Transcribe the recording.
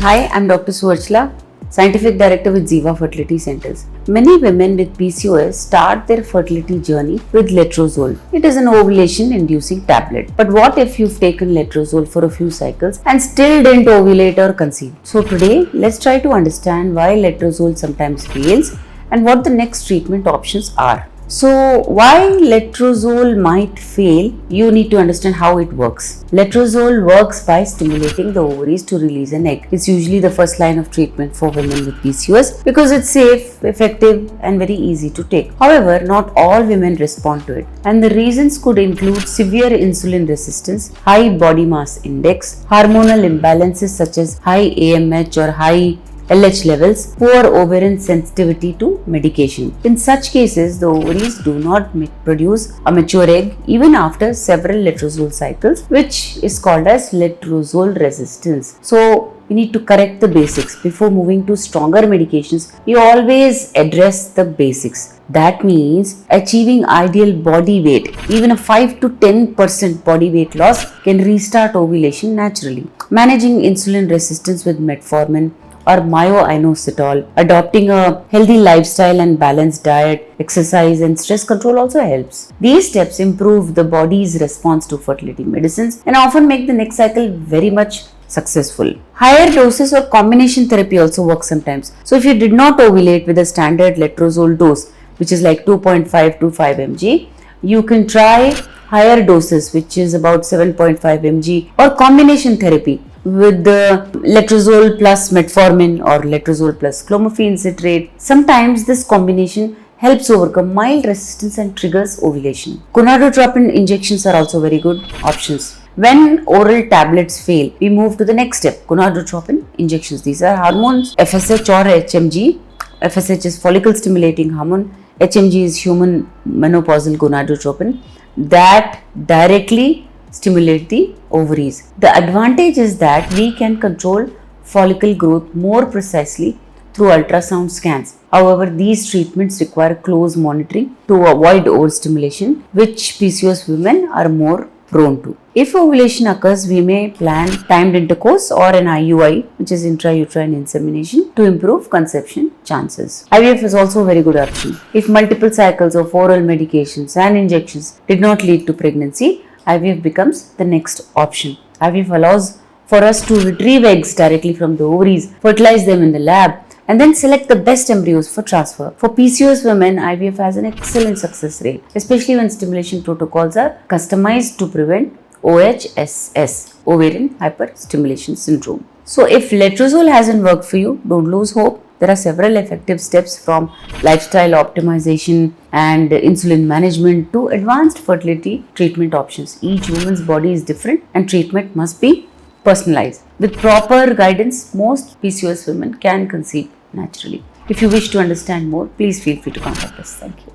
Hi, I'm Dr. Suarchla, Scientific Director with Ziva Fertility Centers. Many women with PCOS start their fertility journey with letrozole. It is an ovulation-inducing tablet. But what if you've taken letrozole for a few cycles and still didn't ovulate or conceive? So today, let's try to understand why letrozole sometimes fails and what the next treatment options are. So why letrozole might fail, you need to understand how it works. Letrozole works by stimulating the ovaries to release an egg. It's usually the first line of treatment for women with PCOS because it's safe, effective and very easy to take. However, not all women respond to it, and the reasons could include severe insulin resistance, high body mass index, hormonal imbalances such as high AMH or high LH levels, poor ovarian sensitivity to medication. In such cases, the ovaries do not produce a mature egg even after several letrozole cycles, which is called as letrozole resistance. So, we need to correct the basics. Before moving to stronger medications, we always address the basics. That means achieving ideal body weight. Even a 5 to 10% body weight loss can restart ovulation naturally. Managing insulin resistance with metformin or myo-inositol, adopting a healthy lifestyle and balanced diet, exercise and stress control also helps. These steps improve the body's response to fertility medicines and often make the next cycle very much successful. Higher doses or combination therapy also works sometimes. So if you did not ovulate with a standard letrozole dose, which is like 2.5 to 5 mg, you can try higher doses, which is about 7.5 mg, or combination therapy with the letrozole plus metformin or letrozole plus clomiphene citrate. Sometimes this combination helps overcome mild resistance and triggers ovulation. Gonadotropin injections are also very good options. When oral tablets fail, we move to the next step, gonadotropin injections. These are hormones, FSH or HMG. FSH is follicle stimulating hormone, HMG is human menopausal gonadotropin that directly stimulate the ovaries. The advantage is that we can control follicle growth more precisely through ultrasound scans. However, these treatments require close monitoring to avoid overstimulation, which PCOS women are more prone to. If ovulation occurs, we may plan timed intercourse or an IUI, which is intrauterine insemination, to improve conception chances. IVF is also a very good option. If multiple cycles of oral medications and injections did not lead to pregnancy, IVF becomes the next option. IVF allows for us to retrieve eggs directly from the ovaries, fertilize them in the lab, and then select the best embryos for transfer. For PCOS women, IVF has an excellent success rate, especially when stimulation protocols are customized to prevent OHSS, ovarian hyperstimulation syndrome. So if letrozole hasn't worked for you, don't lose hope. There are several effective steps from lifestyle optimization and insulin management to advanced fertility treatment options. Each woman's body is different and treatment must be personalized. With proper guidance, most PCOS women can conceive naturally. If you wish to understand more, please feel free to contact us. Thank you.